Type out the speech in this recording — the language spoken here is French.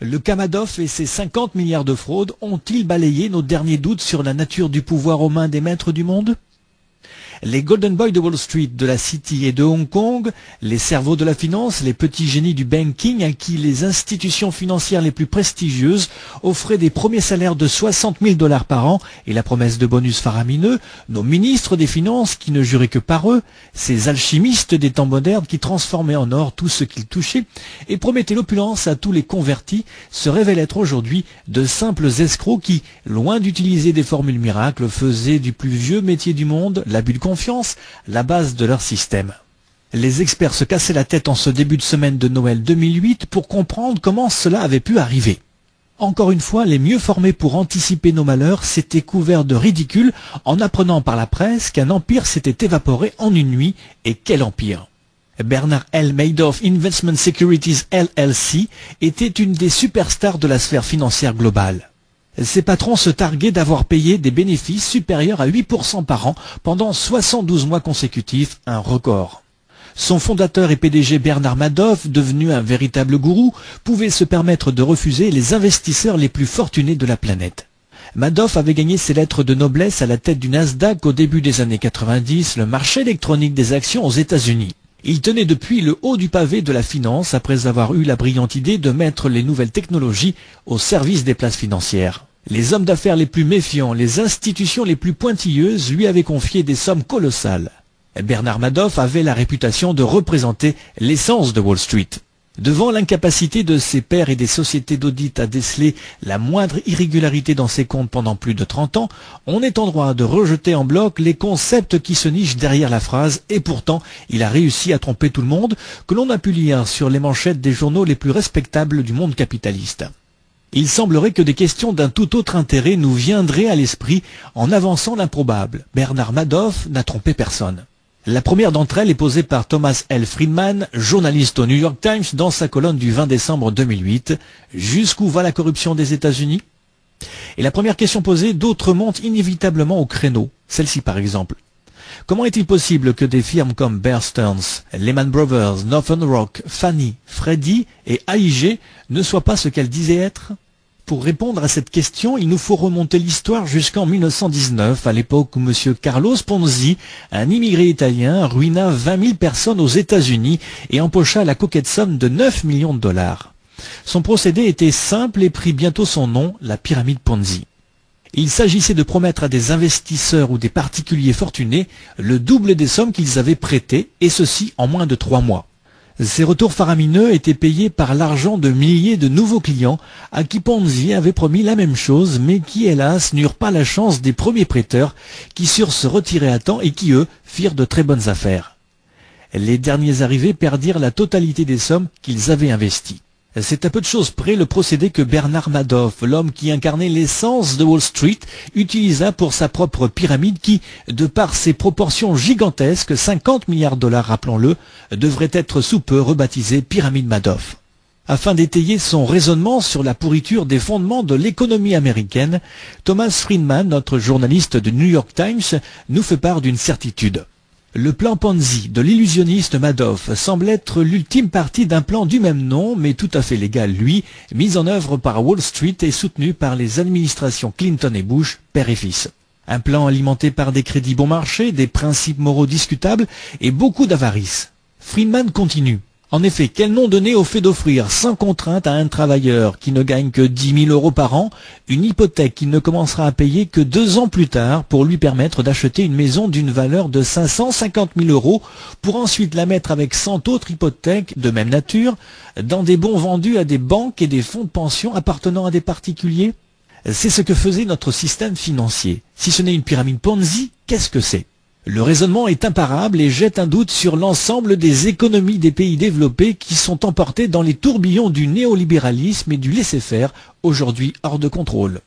Le cas Madoff et ses 50 milliards de fraudes ont-ils balayé nos derniers doutes sur la nature du pouvoir aux mains des maîtres du monde? Les Golden Boys de Wall Street, de la City et de Hong Kong, les cerveaux de la finance, les petits génies du banking à qui les institutions financières les plus prestigieuses offraient des premiers salaires de 60 000 $ par an et la promesse de bonus faramineux, nos ministres des finances qui ne juraient que par eux, ces alchimistes des temps modernes qui transformaient en or tout ce qu'ils touchaient et promettaient l'opulence à tous les convertis, se révèlent être aujourd'hui de simples escrocs qui, loin d'utiliser des formules miracles, faisaient du plus vieux métier du monde, l'abus de confiance, la base de leur système. Les experts se cassaient la tête en ce début de semaine de Noël 2008 pour comprendre comment cela avait pu arriver. Encore une fois, les mieux formés pour anticiper nos malheurs s'étaient couverts de ridicule en apprenant par la presse qu'un empire s'était évaporé en une nuit, et quel empire! Bernard L. Madoff Investment Securities LLC était une des superstars de la sphère financière globale. Ses patrons se targuaient d'avoir payé des bénéfices supérieurs à 8% par an pendant 72 mois consécutifs, un record. Son fondateur et PDG Bernard Madoff, devenu un véritable gourou, pouvait se permettre de refuser les investisseurs les plus fortunés de la planète. Madoff avait gagné ses lettres de noblesse à la tête du Nasdaq au début des années 90, le marché électronique des actions aux États-Unis. Il tenait depuis le haut du pavé de la finance après avoir eu la brillante idée de mettre les nouvelles technologies au service des places financières. Les hommes d'affaires les plus méfiants, les institutions les plus pointilleuses lui avaient confié des sommes colossales. Bernard Madoff avait la réputation de représenter l'essence de Wall Street. Devant l'incapacité de ses pairs et des sociétés d'audit à déceler la moindre irrégularité dans ses comptes pendant plus de 30 ans, on est en droit de rejeter en bloc les concepts qui se nichent derrière la phrase, et pourtant il a réussi à tromper tout le monde, que l'on a pu lire sur les manchettes des journaux les plus respectables du monde capitaliste. Il semblerait que des questions d'un tout autre intérêt nous viendraient à l'esprit en avançant l'improbable. Bernard Madoff n'a trompé personne. La première d'entre elles est posée par Thomas L. Friedman, journaliste au New York Times, dans sa colonne du 20 décembre 2008. Jusqu'où va la corruption des États-Unis? Et la première question posée, d'autres montent inévitablement au créneau. Celle-ci par exemple. Comment est-il possible que des firmes comme Bear Stearns, Lehman Brothers, Northern Rock, Fannie, Freddie et AIG ne soient pas ce qu'elles disaient être? Pour répondre à cette question, il nous faut remonter l'histoire jusqu'en 1919, à l'époque où M. Carlos Ponzi, un immigré italien, ruina 20 000 personnes aux États-Unis et empocha la coquette somme de 9 millions de $. Son procédé était simple et prit bientôt son nom, la pyramide Ponzi. Il s'agissait de promettre à des investisseurs ou des particuliers fortunés le double des sommes qu'ils avaient prêtées, et ceci en moins de 3 mois. Ces retours faramineux étaient payés par l'argent de milliers de nouveaux clients à qui Ponzi avait promis la même chose, mais qui hélas n'eurent pas la chance des premiers prêteurs qui surent se retirer à temps et qui eux firent de très bonnes affaires. Les derniers arrivés perdirent la totalité des sommes qu'ils avaient investies. C'est à peu de choses près le procédé que Bernard Madoff, l'homme qui incarnait l'essence de Wall Street, utilisa pour sa propre pyramide qui, de par ses proportions gigantesques, 50 milliards de $, rappelons-le, devrait être sous peu rebaptisée pyramide Madoff. Afin d'étayer son raisonnement sur la pourriture des fondements de l'économie américaine, Thomas Friedman, notre journaliste du New York Times, nous fait part d'une certitude. Le plan Ponzi de l'illusionniste Madoff semble être l'ultime partie d'un plan du même nom, mais tout à fait légal lui, mis en œuvre par Wall Street et soutenu par les administrations Clinton et Bush, père et fils. Un plan alimenté par des crédits bon marché, des principes moraux discutables et beaucoup d'avarice. Friedman continue. En effet, quel nom donner au fait d'offrir sans contrainte à un travailleur qui ne gagne que 10 000 € par an une hypothèque qu'il ne commencera à payer que 2 ans plus tard pour lui permettre d'acheter une maison d'une valeur de 550 000 € pour ensuite la mettre avec 100 autres hypothèques de même nature dans des bons vendus à des banques et des fonds de pension appartenant à des particuliers? C'est ce que faisait notre système financier. Si ce n'est une pyramide Ponzi, qu'est-ce que c'est? Le raisonnement est imparable et jette un doute sur l'ensemble des économies des pays développés qui sont emportés dans les tourbillons du néolibéralisme et du laisser-faire, aujourd'hui hors de contrôle.